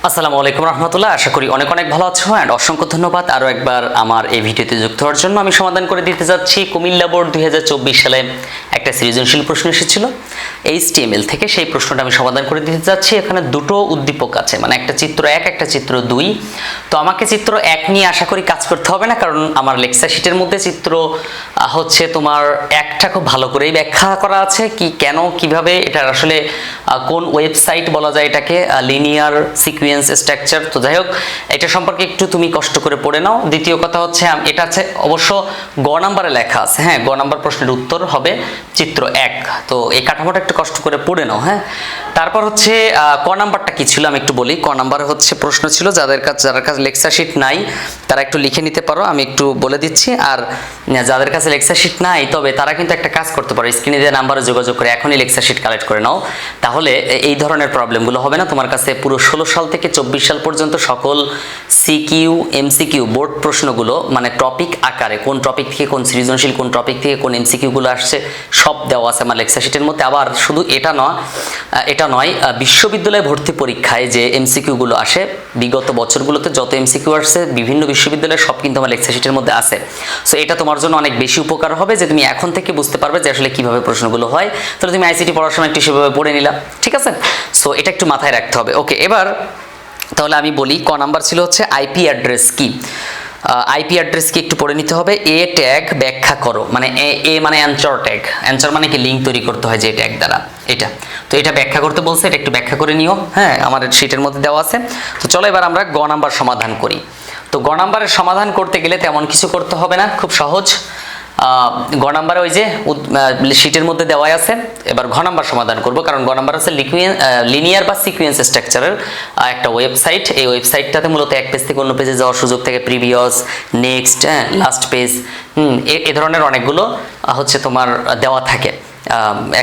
আসসালামু আলাইকুম রহমতুল্লাহ। আশা করি অনেক অনেক ভালো আছো এন্ড অসংখ্য ধন্যবাদ আরও একবার আমার এই ভিডিওতে যুক্ত হওয়ার জন্য। আমি সমাধান করে দিতে যাচ্ছি কুমিল্লা বোর্ড 2024 সালে একটা সৃজনশীল প্রশ্ন এসেছিল HTML থেকে। সেই প্রশ্নটা আমি সমাধান করে দিতে যাচ্ছি। এখানে দুটো উদ্দীপক আছে, মানে একটা চিত্র 1 একটা চিত্র 2। তো আমাকে চিত্র 1 নিয়ে আশা করি কাজ করতে হবে না, কারণ আমার লেকচার শিটের মধ্যে চিত্র হচ্ছে তোমার একটা খুব ভালো করেই ব্যাখ্যা করা আছে, কি কেন কিভাবে এটার আসলে কোন ওয়েবসাইট বলা যায় এটাকে, লিনিয়ার সিকোয়েন্স স্ট্রাকচার। তো যাই হোক, এটা সম্পর্কে একটু তুমি কষ্ট করে পড়ে নাও। দ্বিতীয় কথা হচ্ছে এটা আছে অবশ্য গ নাম্বারে লেখা আছে, হ্যাঁ, গ নাম্বার প্রশ্নের উত্তর হবে চিত্র 1। তো এই কাঠামোটা একটু কষ্ট করে পড়ে নাও, হ্যাঁ। তারপর হচ্ছে ক নাম্বারটা কি ছিল আমি একটু বলি। ক নাম্বার হচ্ছে প্রশ্ন ছিল যারা কাছে লেকচার শিট নাই তারা একটু লিখে নিতে পারো, আমি একটু বলে দিচ্ছি। আর যাদের কাছে লেকচার শিট নাই তবে তারা কিন্তু একটা কাজ করতে পারো, স্ক্রিনে দেওয়া নাম্বারে যোগাযোগ করে এখনই লেকচার শিট কালেক্ট করে নাও, তাহলে এই ধরনের প্রবলেমগুলো হবে না। তোমার কাছে পুরো 16 সাল থেকে 24 সাল পর্যন্ত সকল সিকিউ এমসিকিউ বোর্ড প্রশ্নগুলো, মানে টপিক আকারে কোন টপিক থেকে কোন সৃজনশীল, কোন টপিক থেকে কোন এমসিকিউগুলো আসছে সব দেওয়া আছে আমার লেকচার শিটের মধ্যে। আবার শুধু এটা নয়, বিশ্ববিদ্যালয় ভর্তি পরীক্ষায় যে এমসিকিউগুলো আসে বিগত বছরগুলোতে যত এমসিকিউ আসছে বিভিন্ন বিশ্ববিদ্যালয়ের সব কিন্তু আমার লেকচার শিটের মধ্যে আছে। সো এটা তোমার জন্য অনেক বেশি উপকার হবে যে তুমি এখন থেকে বুঝতে পারবে যে আসলে কিভাবে প্রশ্নগুলো হয়। তাহলে তুমি আইসিটি পড়ার সময় একটু সেভাবে পড়ে নিলা, ঠিক আছে। সো এটা একটু মাথায় রাখতে হবে। ওকে, এবার তাহলে আমি বলি ক নাম্বার ছিল হচ্ছে আইপি অ্যাড্রেস কি। আইপি অ্যাড্রেস কি একটু পড়ে নিতে হবে। এ ট্যাগ ব্যাখ্যা করো, মানে এ মানে অ্যানসার ট্যাগ। অ্যানসার মানে কি লিঙ্ক তৈরি করতে হয় যে ট্যাগ দ্বারা, এটা। তো এটা ব্যাখ্যা করতে বলছে, এটা একটু ব্যাখ্যা করে নিও, হ্যাঁ, আমার শিটের মধ্যে দেওয়া আছে। তো চলো এবার আমরা গ নাম্বার সমাধান করি। তো গ নাম্বারের সমাধান করতে গেলে তেমন কিছু করতে হবে না, খুব সহজ। গ নাম্বারে ওই যে শিটের মধ্যে দেওয়াই আছে। এবার ঘ নাম্বার সমাধান করব, কারণ গ নাম্বার আছে লিনিয়ার বা সিকোয়েন্স স্ট্রাকচারের একটা ওয়েবসাইট। এই ওয়েবসাইটটাতে মূলত এক পেজ থেকে অন্য পেজে যাওয়ার সুযোগ থাকে, প্রিভিয়াস, নেক্সট, লাস্ট পেজ, এ ধরনের অনেকগুলো হচ্ছে তোমার দেওয়া থাকে।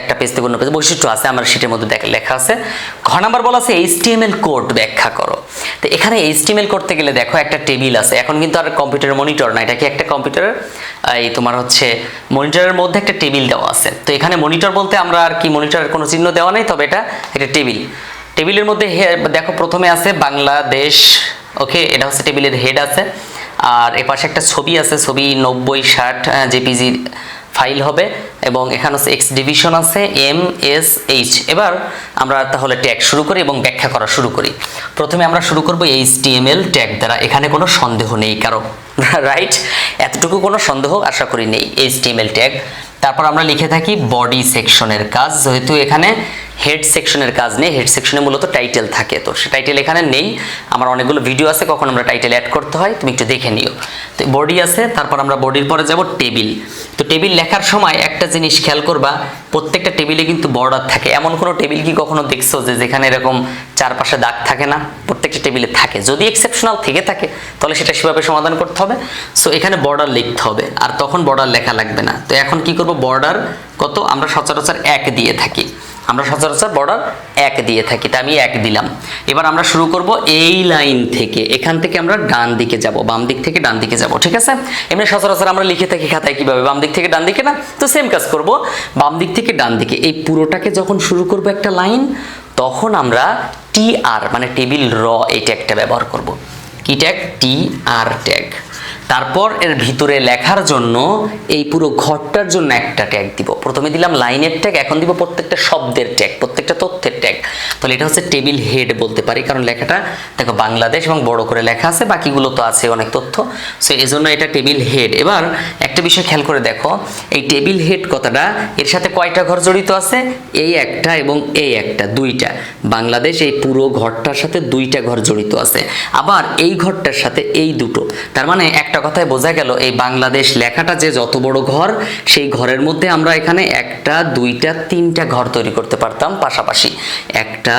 একটা পেজ থেকে অন্য পেজ বৈশিষ্ট্য আছে আমার শিটের মধ্যে লেখা আছে। ঘ নাম্বার বলা আছে HTML কোড ব্যাখ্যা করো। তো এখানে HTML করতে গেলে দেখো একটা টেবিল আছে। এখন কিন্তু আর কম্পিউটারের মনিটর না, এটা কি একটা কম্পিউটারের এই তোমার হচ্ছে মনিটরের মধ্যে একটা টেবিল দেওয়া আছে। তো এখানে মনিটর বলতে আমরা আর কি মনিটরের কোনো চিহ্ন দেওয়া নেই, তবে এটা একটা টেবিল। টেবিলের মধ্যে দেখো প্রথমে আছে বাংলাদেশ, ওকে, এটা হচ্ছে টেবিলের হেড আছে। আর এপাশে একটা ছবি আছে, ছবি 90/60 জেপিজি ফাইল হবে, এবং এখানে হচ্ছে এক্স ডিভিশন আছে MSH। এবার আমরা তাহলে ট্যাগ শুরু করি এবং ব্যাখ্যা করা শুরু করি। প্রথমে আমরা শুরু করব HTML ট্যাগ দ্বারা। এখানে কোনো সন্দেহ নেই কারো, রাইট? এতটুকু কোনো সন্দেহ আশা করি নেই। HTML ট্যাগ, তারপর আমরা লিখে থাকি বডি সেকশনের কাজ। যেহেতু এখানে হেড সেকশনের কাজ নেই, হেড সেকশনে মূলত টাইটেল থাকে, তো সে টাইটেল এখানে নেই। আমার অনেকগুলো ভিডিও আছে কখন আমরা টাইটেল অ্যাড করতে হয়, তুমি একটু দেখে নিও। তো বডি আছে, তারপর আমরা বডির পরে যাব টেবিল। তো টেবিল লেখার সময় একটা জিনিস খেয়াল করবা, প্রত্যেকটা টেবিলে কিন্তু বর্ডার থাকে। এমন কোনো টেবিল কি কখনো দেখছো যে যেখানে এরকম চারপাশে দাগ থাকে না? প্রত্যেকটা টেবিলে থাকে। যদি এক্সেপশনাল থেকে থাকে তাহলে সেটা সেভাবে সমাধান করতে হবে। সো এখানে বর্ডার লিখতে হবে, আর তখন বর্ডার লেখা লাগবে না। তো এখন কি করব, বর্ডার কত, আমরা সচরাচর 1 দিয়ে থাকি, আমরা সচরাচর বর্ডার 1 দিয়ে থাকি, তা আমি 1 দিলাম। এবার আমরা শুরু করব এই লাইন থেকে, এখান থেকে আমরা ডান দিকে যাব, বাম দিক থেকে ডান দিকে যাব, ঠিক আছে। এমনি সচরাচর আমরা লিখে থাকি খাতায় কিভাবে, বাম দিক থেকে ডান দিকে না? তো সেম কাজ করব, বাম দিক থেকে ডান দিকে। এই পুরোটাকে যখন শুরু করব একটা লাইন, তখন আমরা TR মানে টেবিল র এই ট্যাগটা ব্যবহার করব। কি ট্যাগ? TR tag. তারপর এর ভিতরে লেখার জন্য এই পুরো ঘরটার জন্য একটা ট্যাগ দিব। প্রথমে দিলাম লাইনের ট্যাগ, এখন দিব প্রত্যেকটা শব্দের ট্যাগ, প্রত্যেকটা তথ্যের ট্যাগ। তাহলে এটা হচ্ছে টেবিল হেড বলতে পারি, কারণ লেখাটা দেখো বাংলাদেশ এবং বড় করে লেখা আছে, বাকিগুলো তো আছে অনেক তথ্য, সো এই জন্য এটা টেবিল হেড। এবার একটা বিষয় খেয়াল করে দেখো, এই টেবিল হেড কথাটা এর সাথে কয়টা ঘর জড়িত আছে? এই একটা এবং এই একটা, 2টা। বাংলাদেশ এই পুরো ঘরটার সাথে 2টা ঘর জড়িত আছে, আবার এই ঘরটার সাথে এই দুটো। তার মানে একটা কথায় বোঝা গেল এই বাংলাদেশ লেখাটা যে যত বড় ঘর, সেই ঘরের মধ্যে আমরা এখানে 1টা 2টা 3টা ঘর তৈরি করতে পারতাম পাশাপাশি। 1টা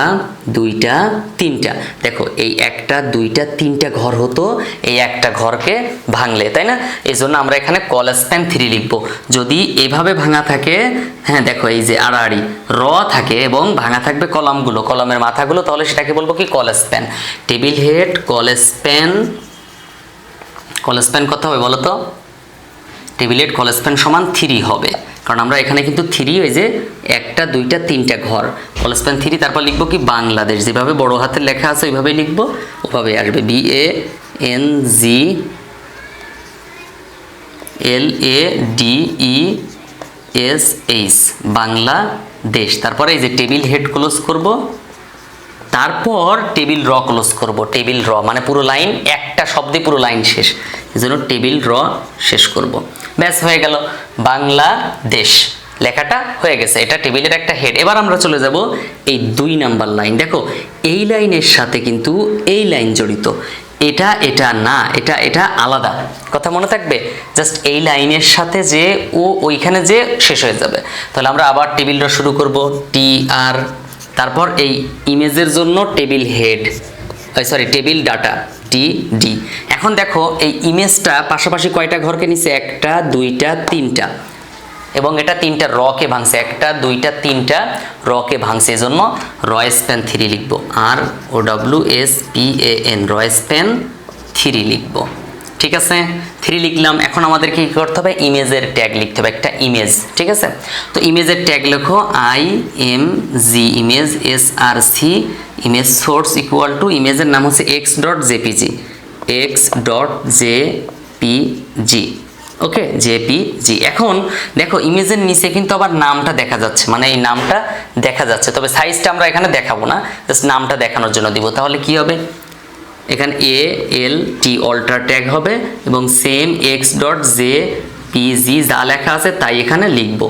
2টা 3টা, দেখো এই 1টা 2টা 3টা ঘর হতো এই একটা ঘরকে ভাঙলে, তাই না? এই জন্য আমরা এখানে কলস্প্যান 3 লিখবো। যদি এভাবে ভাঙা থাকে, হ্যাঁ দেখো এই যে আড়াআড়ি র থাকে এবং ভাঙা থাকবে কলামগুলো, কলামের মাথাগুলো, তাহলে সেটাকে বলবো কি? কলস্প্যান। টেবিল হেড কলস্প্যান, কলস্প্যান কত হবে বলো তো? টেবিল হেড কলস্প্যান সমান 3 হবে, কারণ আমরা এখানে কিন্তু 3 ওই যে 1 2 3 ঘর কলস্প্যান 3, তারপর লিখবো কি বাংলাদেশ, যেভাবে বড় হাতের লেখা আছে ওইভাবেই লিখবো, ওভাবে আসবে BANGLADESH বাংলাদেশ। তারপরে এই যে টেবিল হেড ক্লোজ করব, তারপর টেবিল র ক্লোজ করব। টেবিল র মানে পুরো লাইন, একটা শব্দে পুরো লাইন শেষ, এজন্য টেবিল র শেষ করব। ব্যাস হয়ে গেল, বাংলাদেশ লেখাটা হয়ে গেছে, এটা টেবিলের একটা হেড। এবার আমরা চলে যাব এই 2 নাম্বার লাইন। দেখো এই লাইনের সাথে কিন্তু এই লাইন জড়িত, এটা না, এটা আলাদা, কথা মনে থাকবে। জাস্ট এই লাইনের সাথে যে ও ওইখানে যে শেষ হয়ে যাবে। তাহলে আমরা আবার টেবিলটা শুরু করব, TR, তারপর এই ইমেজের জন্য table head, sorry table data, TD। এখন দেখো এই ইমেজটা পাশাপাশি কয়টা ঘরকে নিছে, 1 2 3টা, এবং এটা 3টা রকে ভাঙছে, 1 2 3টা রকে ভাঙছে, এজন্য রয়েসপ্যান 3 লিখবো, ROWSPAN রয়েসপ্যান 3 লিখবো। ঠিক আছে, 3 লিখলাম। এখন আমাদেরকে কি করতে হবে, ইমেজের ট্যাগ লিখতে হবে, একটা ইমেজ। ঠিক আছে, তো ইমেজের ট্যাগ লেখো IMG image SRC image source equal to, ইমেজের নাম হচ্ছে x.jpg, ওকে, JPG। এখন দেখো ইমেজের নিচে কিন্তু আবার নামটা দেখা যাচ্ছে, মানে এই নামটা দেখা যাচ্ছে, তবে সাইজটা আমরা এখানে দেখাবো না, জাস্ট নামটা দেখানোর জন্য দিব। তাহলে কি হবে, এখানে ALT অল্টার ট্যাগ হবে, এবং সেম x.jpg যা লেখা আছে তাই এখানে লিখব।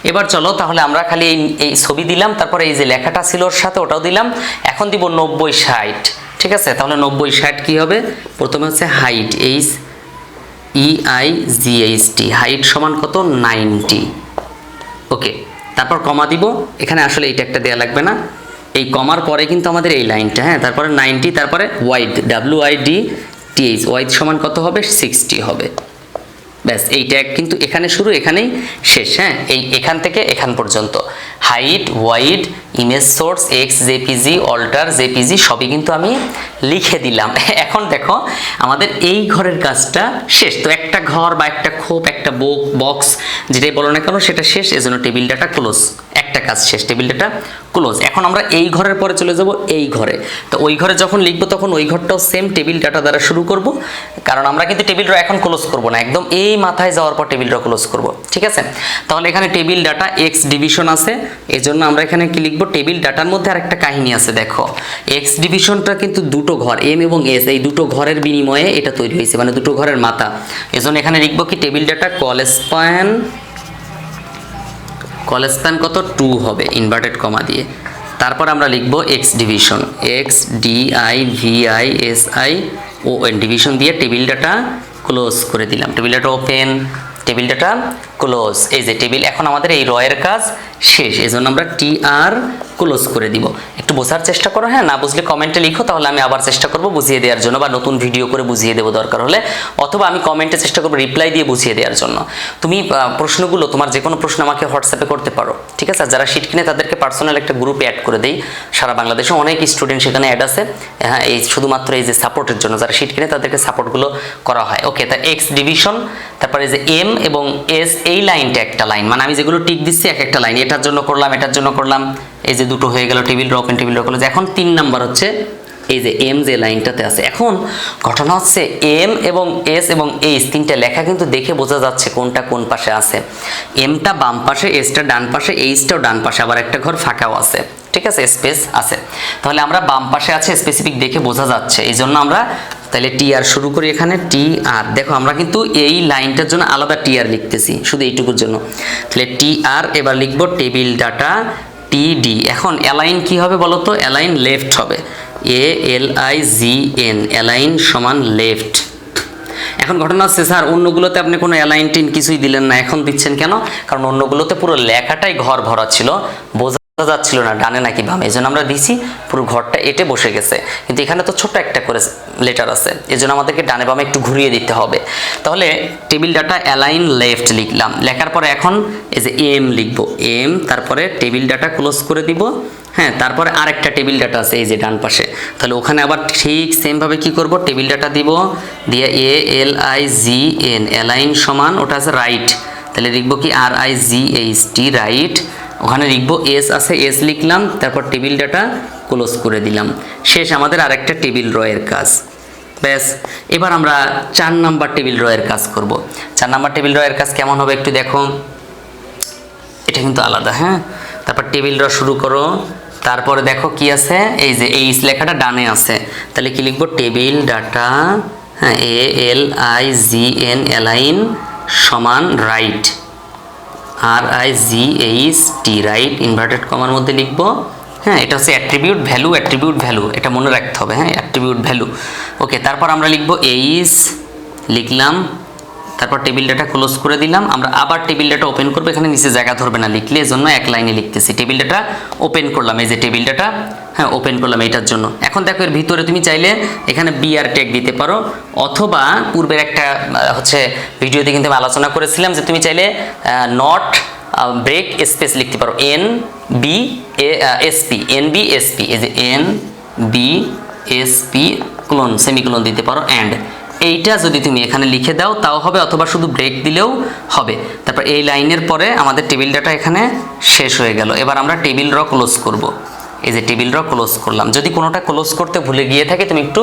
এবার চলো তাহলে আমরা খালি এই ছবি দিলাম, তারপরে এই যে লেখাটা ছিল ওর সাথে ওটাও দিলাম। এখন দিব 90 60। ঠিক আছে, তাহলে 90 60 কি হবে, প্রথমে হচ্ছে হাইট, EIGHT, হাইট সমান কত, 90। ওকে, তারপর কমা দিব, এখানে আসলে এইটা একটা দেয়া লাগবে না, এই কমার পরে কিন্তু আমাদের এই লাইনটা, হ্যাঁ, তারপরে 90, তারপরে ওয়াইড, WIDTH, ওয়াইড সমান কত হবে, 60 হবে। ব্যাস, এই ট্যাগ কিন্তু এখানে শুরু এখানেই শেষ, হ্যাঁ, এখান থেকে এখান পর্যন্ত height, wide, image source, XJPG, alter JPG সবই কিন্তু আমি লিখে দিলাম। এখন দেখো আমাদের এই ঘরের কাজটা শেষ। তো একটা ঘর বা একটা খোপ, একটা বক্স যেটাই বলো না কেন সেটা শেষ, এজন্য টেবিল ডাটা ক্লোজ, একটা কাজ শেষ, টেবিল ডাটা ক্লোজ। এখন আমরা এই ঘরের পরে চলে যাব এই ঘরে। তো ওই ঘরে যখন লিখবো তখন ওই ঘরটাও সেম টেবিল ডাটা দ্বারা শুরু করব, কারণ আমরা কিন্তু টেবিল র এখন ক্লোজ করব না, একদম এই মাথায় যাওয়ার পর টেবিল র ক্লোজ করব। ঠিক আছে, তাহলে এখানে টেবিল ডাটা X ডিভিশন আছে, এজন্য আমরা এখানে কি লিখবো, টেবিল ডাটার মধ্যে আরেকটা কাহিনী আছে। দেখো X ডিভিশনটা কিন্তু দুটো ঘর M এবং S, এই দুটো ঘরের বিনিময়ে এটা তৈরি হয়েছে, মানে দুটো ঘরের মাথা, এজন্য এখানে লিখবো কি, টেবিল ডাটা কলস্প্যান কত 2 হবে, ইনভার্টেড কমা দিয়ে। তারপর আমরা লিখব X ডিভিশন, XDIVISION ডিভিশন দিয়ে টেবিল ডাটা ক্লোজ করে দিলাম, table data open, table data close. এই যে টেবিল, এখন আমাদের এই রয়ের কাজ শেষ, এজন্য আমরা TR ক্লোজ করে দিব। একটু বোঝার চেষ্টা করো, হ্যাঁ, না বুঝলে কমেন্টে লিখো, তাহলে আমি আবার চেষ্টা করব বুঝিয়ে দেওয়ার জন্য, বা নতুন ভিডিও করে বুঝিয়ে দেবো দরকার হলে, অথবা আমি কমেন্টে চেষ্টা করবো রিপ্লাই দিয়ে বুঝিয়ে দেওয়ার জন্য। তুমি প্রশ্নগুলো, তোমার যে কোনো প্রশ্ন আমাকে হোয়াটসঅ্যাপে করতে পারো। ঠিক আছে, যারা শিট কিনে তাদেরকে পার্সোনাল একটা গ্রুপে অ্যাড করে দেই, সারা বাংলাদেশে অনেক স্টুডেন্ট সেখানে অ্যাড আছে, হ্যাঁ, এই শুধুমাত্র এই যে সাপোর্টের জন্য, যারা শিট কিনে তাদেরকে সাপোর্টগুলো করা হয়। ওকে, তা X ডিভিশন, তারপরে যে M এবং S, এই লাইনটা একটা লাইন, মানে আমি যেগুলো টিক দিচ্ছি এক একটা লাইন, এটার জন্য করলাম, এটার জন্য করলাম, এই যে দুটো হয়ে গেল, টেবিল ওপেন, টেবিল ক্লোজ। এখন 3 নাম্বার হচ্ছে এই যে M যে লাইনটাতে আছে। এখন ঘটনা হচ্ছে M এবং S এবং H তিনটা লেখা কিন্তু দেখে বোঝা যাচ্ছে কোনটা কোন পাশে আছে। Mটা বাম পাশে, Sটা ডান পাশে, Hটাও ডান পাশে, আবার একটা ঘর ফাঁকাও আছে। ঠিক আছে, স্পেস আছে। তাহলে আমরা বাম পাশে আছে, স্পেসিফিক দেখে বোঝা যাচ্ছে, এই জন্য আমরা তাহলে TR শুরু করি। এখানে TR, দেখো আমরা কিন্তু এই লাইনটার জন্য আলাদা TR লিখতেছি, শুধু এইটুকুর জন্য। তাহলে TR, এবার লিখবো টেবিল ডাটা TD। এখন অ্যালাইন কি হবে বলো তো, অ্যালাইন লেফট হবে, ALIGN, অ্যালাইন সমান লেফট। এখন ঘটনা হচ্ছে স্যার অন্যগুলোতে আপনি কোনো অ্যালাইন টিন কিছুই দিলেন না, এখন দিচ্ছেন কেন? কারণ অন্যগুলোতে পুরো লেখাটাই ঘর ভরা ছিল, বোঝা যাচ্ছিল না ডানে নাকি বামে, এই জন্য আমরা দিছি পুরো ঘরটা এটে বসে গেছে। কিন্তু এখানে তো ছোট্ট একটা করে লেটার আছে, এই জন্য আমাদেরকে ডানে বামে একটু ঘুরিয়ে দিতে হবে। তাহলে টেবিল ডাটা অ্যালাইন লেফট লিখলাম, লেখার পরে এখন এই যে M লিখবো, M, তারপরে টেবিল ডাটা ক্লোজ করে দিব। হ্যাঁ, তারপরে আরেকটা টেবিল ডাটা আছে এই যে ডান পাশে, তাহলে ওখানে আবার ঠিক সেমভাবে কি করব, টেবিল ডাটা দিব, দিয়ে ALIGN, অ্যালাইন সমান ওটা আছে রাইট, তাহলে লিখবো কি RIGHT রাইট, ওখানে লিখবো এস আছে, এস লিখলাম, তারপর টেবিল ডাটা ক্লোজ করে দিলাম। শেষ আমাদের আরেকটা টেবিল রয়ের কাজ। ব্যাস, এবার আমরা 4 নাম্বার টেবিল রয়ের কাজ করব। 4 নাম্বার টেবিল রয়ের কাজ কেমন হবে একটু দেখো, এটা কিন্তু আলাদা, হ্যাঁ। তারপর টেবিল র শুরু করো, তারপরে দেখো কি আছে, এই যে এই লেখাটা ডানে আছে, তাহলে কি লিখবো টেবিল ডাটা, হ্যাঁ, ALIGN সমান রাইট, RIGHT রাইট, ইনভার্টেড কমার মধ্যে লিখবো, হ্যাঁ। এটা হচ্ছে অ্যাট্রিবিউট ভ্যালু, এটা মনে রাখতে হবে, হ্যাঁ, অ্যাট্রিবিউট ভ্যালু। ওকে, তারপর আমরা লিখবো এইস লিখলাম, তারপর টেবিল ডাটা ক্লোজ করে দিলাম। আমরা আবার টেবিল ডাটা ওপেন করবো, এখানে নিচে জায়গা ধরবে না লিখলে, এজন্য এক লাইনে লিখতেছি। টেবিল ডাটা ওপেন করলাম, এই যে টেবিল ডাটা, হ্যাঁ, ওপেন করলাম এটার জন্য। এখন দেখো এর ভিতরে তুমি চাইলে এখানে BR ট্যাগ দিতে পারো, অথবা পূর্বের একটা হচ্ছে ভিডিওতে কিন্তু আমি আলোচনা করেছিলাম যে তুমি চাইলে নট ব্রেক স্পেস লিখতে পারো, NBSP, এই যে NBSP ক্লোন সেমিকোলন দিতে পারো, অ্যান্ড এইটা যদি তুমি এখানে লিখে দাও তাও হবে, অথবা শুধু ব্রেক দিলেও হবে। তারপর এই লাইনের পরে আমাদের টেবিল ডাটা এখানে শেষ হয়ে গেল। এবার আমরা টেবিল র ক্লোজ করব, এই যে টেবিল র ক্লোজ করলাম। যদি কোনোটা ক্লোজ করতে ভুলে গিয়ে থাকে তুমি একটু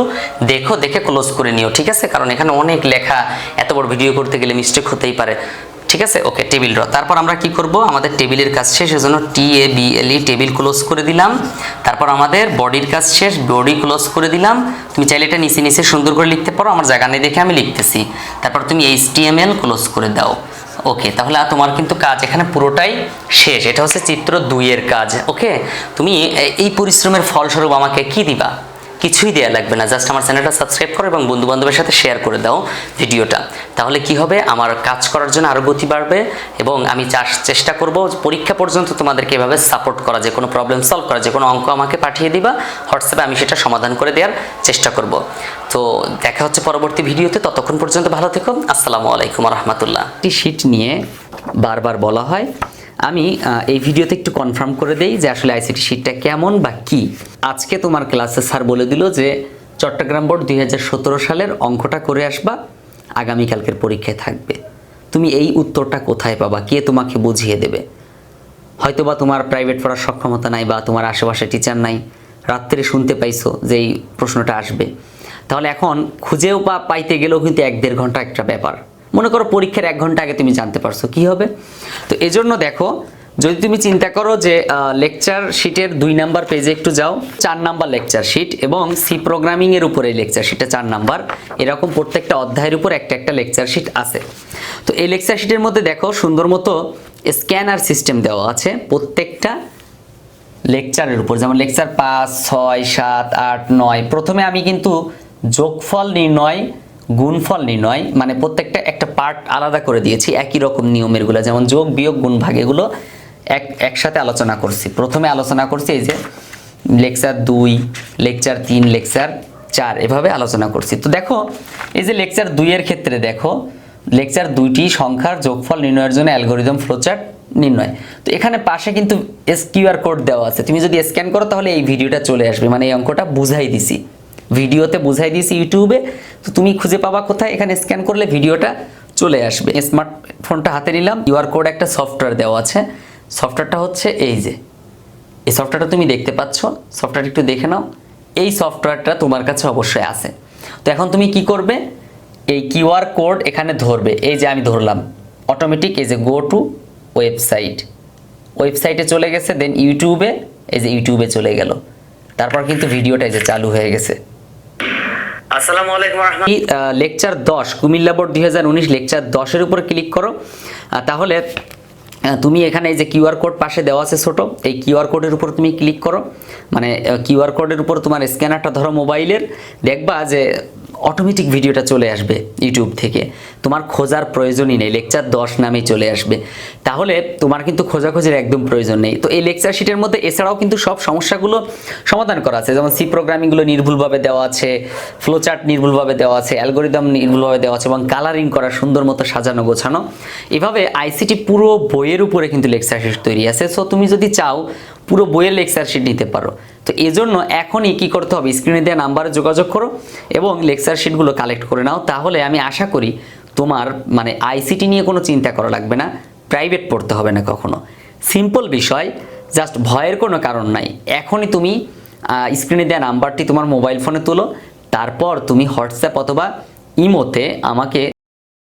দেখে ক্লোজ করে নিও, ঠিক আছে, কারণ এখানে অনেক লেখা, এত বড় ভিডিও করতে গেলে মিস্টেক হতেই পারে, ঠিক আছে। ওকে, টেবিল র, তারপর আমরা কি করব, আমাদের টেবিলের কাজ শেষ, এজন্য TABLE টেবিল ক্লোজ করে দিলাম। তারপর আমাদের বডির কাজ শেষ, বডি ক্লোজ করে দিলাম। তুমি চাইলে এটা নিচে সুন্দর করে লিখতে পারো, আমার জায়গা নেই দেখে আমি লিখতেছি। তারপর তুমি HTML ক্লোজ করে দাও। ওকে, তাহলে তোমার কিন্তু কাজ এখানে পুরোটাই শেষ। এটা হচ্ছে চিত্র 2 এর কাজ। ওকে, তুমি এই পরিশ্রমের ফলস্বরূপ আমাকে কি দিবা? কিছুই দেয়া লাগবে না, জাস্ট আমার চ্যানেলটা সাবস্ক্রাইব করো এবং বন্ধু বান্ধবের সাথে শেয়ার করে দাও ভিডিওটা। তাহলে কি হবে, আমার কাজ করার জন্য আরও গতি বাড়বে, এবং আমি চেষ্টা করব পরীক্ষা পর্যন্ত তোমাদেরকে এভাবে সাপোর্ট করা, যে কোনো প্রবলেম সলভ করা, যে কোনো অঙ্ক আমাকে পাঠিয়ে দিবা হোয়াটসঅ্যাপে, আমি সেটা সমাধান করে দেওয়ার চেষ্টা করব। তো দেখা হচ্ছে পরবর্তী ভিডিওতে, ততক্ষণ পর্যন্ত ভালো থেকো। আসসালামু আলাইকুম রহমতুল্লাহ। একটি শিট নিয়ে বারবার বলা হয়, আমি এই ভিডিওতে একটু কনফার্ম করে দেই যে আসলে আইসিটি শিটটা কেমন বা কি। আজকে তোমার ক্লাসে স্যার বলে দিল যে চট্টগ্রাম বোর্ড 2017 সালের অঙ্কটা করে আসবা, আগামীকালকের পরীক্ষায় থাকবে। তুমি এই উত্তরটা কোথায় পাবা, কে তোমাকে বুঝিয়ে দেবে? হয়তোবা তোমার প্রাইভেট পড়ার সক্ষমতা নাই, বা তোমার আশেপাশে টিচার নাই, রাত্রে শুনতে পাইছো যে এই প্রশ্নটা আসবে। তাহলে এখন খুঁজেও পাইতে গেলেও কিন্তু 1-1.5 ঘন্টা একটা ব্যাপার। মনে করো পরীক্ষার 1 ঘন্টা আগে তুমি জানতে পারছো, কি হবে? তো এজন্য দেখো, যদি তুমি চিন্তা করো যে লেকচার শিটের 2 নাম্বার পেজে একটু যাও, 4 নাম্বার লেকচার শিট, এবং সি প্রোগ্রামিং এর উপরে লেকচার শিটে 4 নাম্বার, এরকম প্রত্যেকটা অধ্যায়ের উপর একটা লেকচার শিট আছে। তো এই লেকচার শিটের মধ্যে দেখো সুন্দর মতো স্ক্যানার সিস্টেম দেওয়া আছে প্রত্যেকটা লেকচারের উপর, যেমন লেকচার 5, 6, 7, 8, 9। প্রথমে আমি কিন্তু যোগফল নির্ণয়, গুণফল নির্ণয়, মানে প্রত্যেকটা একটা পার্ট আলাদা করে দিয়েছি, একই রকম নিয়মের গুলো, যেমন যোগ, বিয়োগ, গুণ, ভাগ, এগুলো একসাথে আলোচনা করছি। প্রথমে আলোচনা করছি এই যে লেকচার 2, লেকচার 3, লেকচার 4, এভাবে আলোচনা করছি। তো দেখো এই যে লেকচার 2 এর ক্ষেত্রে দেখো, লেকচার 2টি সংখ্যার যোগফল নির্ণয়ের জন্য অ্যালগরিদম ফ্লোচার্ট নির্ণয়। তো এখানে পাশে কিন্তু QR কোড দেওয়া আছে, তুমি যদি স্ক্যান করো তাহলে এই ভিডিওটা চলে আসবে, মানে এই অঙ্কটা বুঝাই দিছি, ভিডিওতে বুঝাই দিয়েছি ইউটিউবে। তো তুমি খুঁজে পাবা কোথায়, এখানে স্ক্যান করলে ভিডিওটা চলে আসবে। স্মার্টফোনটা হাতে নিলাম, QR কোড একটা সফটওয়্যার দেওয়া আছে, সফটওয়্যারটা হচ্ছে এই যে, এই সফটওয়্যারটা তুমি দেখতে পাচ্ছ, সফটওয়্যারটা একটু দেখে নাও। এই সফটওয়্যারটা তোমার কাছে অবশ্যই আছে। তো এখন তুমি কি করবে, এই QR কোড এখানে ধরবে, এই যে আমি ধরলাম, অটোমেটিক এই যে গো টু ওয়েবসাইটে চলে গেছে, দেন ইউটিউবে, এই যে ইউটিউবে চলে গেল, তারপর কিন্তু ভিডিওটা এই যে চালু হয়ে গেছে। আসসালামু আলাইকুম রাহমাতুল্লাহ। লেকচার 10 কুমিল্লা বোর্ড 2019 লেকচার 10 এর উপর ক্লিক করো, তাহলে তুমি এখানে এই যে QR কোড পাশে দেওয়া আছে ছোট, এই QR কোডের উপর তুমি ক্লিক করো, মানে QR কোডের উপর তোমার স্ক্যানারটা ধরো মোবাইলের, দেখবা যে অটোমেটিক ভিডিওটা চলে আসবে ইউটিউব থেকে, তোমার খোঁজার প্রয়োজনই নেই, লেকচার 10 নামেই চলে আসবে। তাহলে তোমার কিন্তু খোঁজাখোঁজির একদম প্রয়োজন নেই। তো এই লেকচার শিটের মধ্যে এছাড়াও কিন্তু সব সমস্যাগুলো সমাধান করা আছে, যেমন সি প্রোগ্রামিংগুলো নির্ভুলভাবে দেওয়া আছে, ফ্লোচার্ট নির্ভুলভাবে দেওয়া আছে, অ্যালগরিদম নির্ভুলভাবে দেওয়া আছে, এবং কালারিং করা সুন্দর মতো সাজানো গোছানো। এভাবে আইসিটি পুরো বইয়ের উপরে কিন্তু লেকচার শিট তৈরি আছে। সো তুমি যদি চাও পুরো বইয়ের লেকচার শিট নিতে পারো। তো এজন্য এখনই কি করতে হবে, স্ক্রিনে দেওয়া নাম্বারে যোগাযোগ করো এবং লেকচার শিটগুলো কালেক্ট করে নাও। তাহলে আমি আশা করি তোমার মানে আইসিটি নিয়ে কোনো চিন্তা করা লাগবে না, প্রাইভেট পড়তে হবে না কখনো। সিম্পল বিষয়, জাস্ট ভয়ের কোনো কারণ নাই। এখনই তুমি স্ক্রিনে দেওয়া নাম্বারটি তোমার মোবাইল ফোনে তুলো, তারপর তুমি হোয়াটসঅ্যাপ অথবা ইমোতে আমাকে